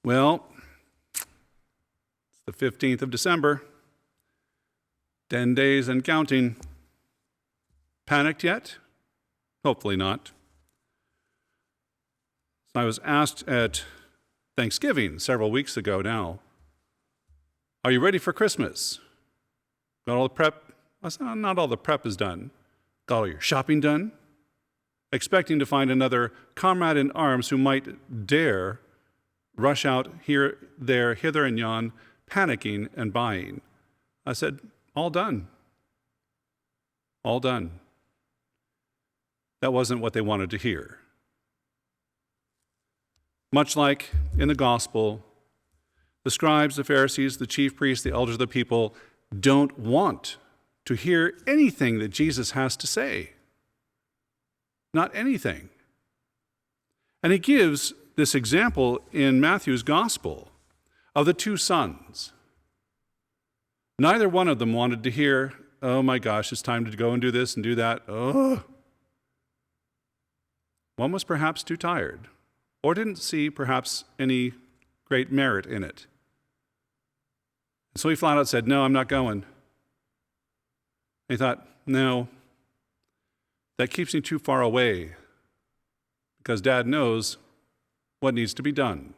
Well, it's the 15th of December, 10 days and counting. Panicked yet? Hopefully not. I was asked at Thanksgiving several weeks ago now, are you ready for Christmas? Got all the prep? I said, not all the prep is done. Got all your shopping done? Expecting to find another comrade in arms who might dare rush out here, there, hither and yon, panicking and buying. I said, all done. All done. That wasn't what they wanted to hear. Much like in the gospel, the scribes, the Pharisees, the chief priests, the elders of the people don't want to hear anything that Jesus has to say. Not anything. And he gives this example in Matthew's gospel of the two sons. Neither one of them wanted to hear, oh my gosh, it's time to go and do this and do that. Oh. One was perhaps too tired, or didn't see perhaps any great merit in it. So he flat out said, no, I'm not going. He thought, no, that keeps me too far away because Dad knows what needs to be done.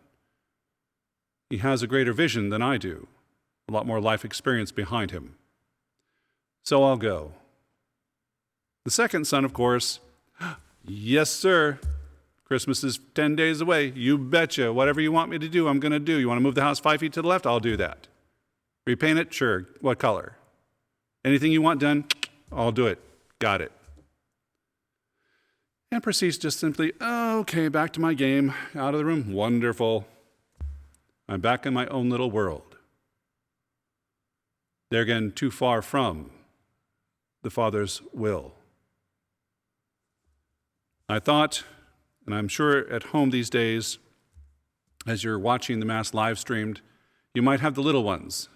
He has a greater vision than I do, a lot more life experience behind him. So I'll go. The second son, of course, yes, sir. Christmas is 10 days away. You betcha. Whatever you want me to do, I'm going to do. You want to move the house 5 feet to the left? I'll do that. Repaint it? Sure. What color? Anything you want done? I'll do it. Got it. And proceeds just simply, okay, back to my game. Out of the room. Wonderful. I'm back in my own little world. They're again too far from the Father's will. I thought, and I'm sure at home these days, as you're watching the Mass live streamed, you might have the little ones.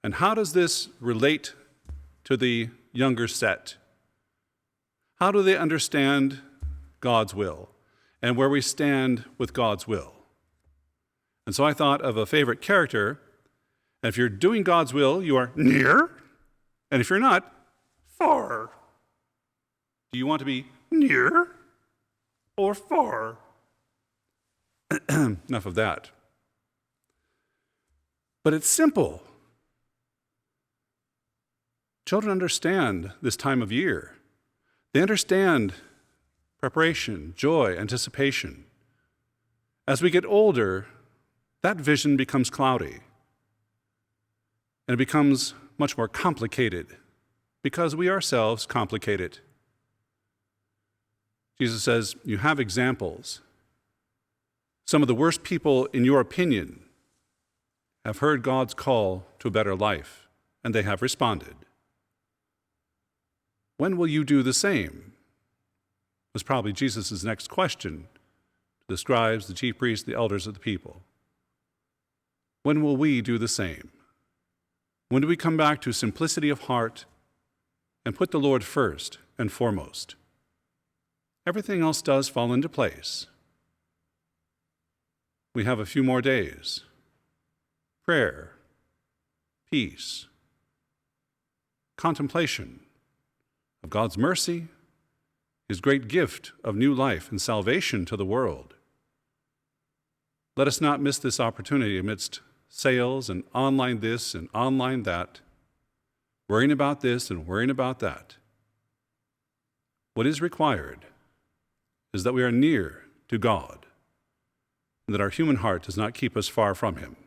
And how does this relate to the younger set? How do they understand God's will and where we stand with God's will? And so I thought of a favorite character. And if you're doing God's will, you are near. And if you're not, far. Do you want to be near or far? Enough of that. But it's simple. Children understand this time of year. They understand preparation, joy, anticipation. As we get older, that vision becomes cloudy. And it becomes much more complicated because we ourselves complicate it. Jesus says, you have examples. Some of the worst people, in your opinion, have heard God's call to a better life, and they have responded. When will you do the same? Was probably Jesus' next question to the scribes, the chief priests, the elders of the people. When will we do the same? When do we come back to simplicity of heart and put the Lord first and foremost? Everything else does fall into place. We have a few more days. Prayer, peace, contemplation of God's mercy, His great gift of new life and salvation to the world. Let us not miss this opportunity amidst sales and online this and online that, worrying about this and worrying about that. What is required is that we are near to God, and that our human heart does not keep us far from Him.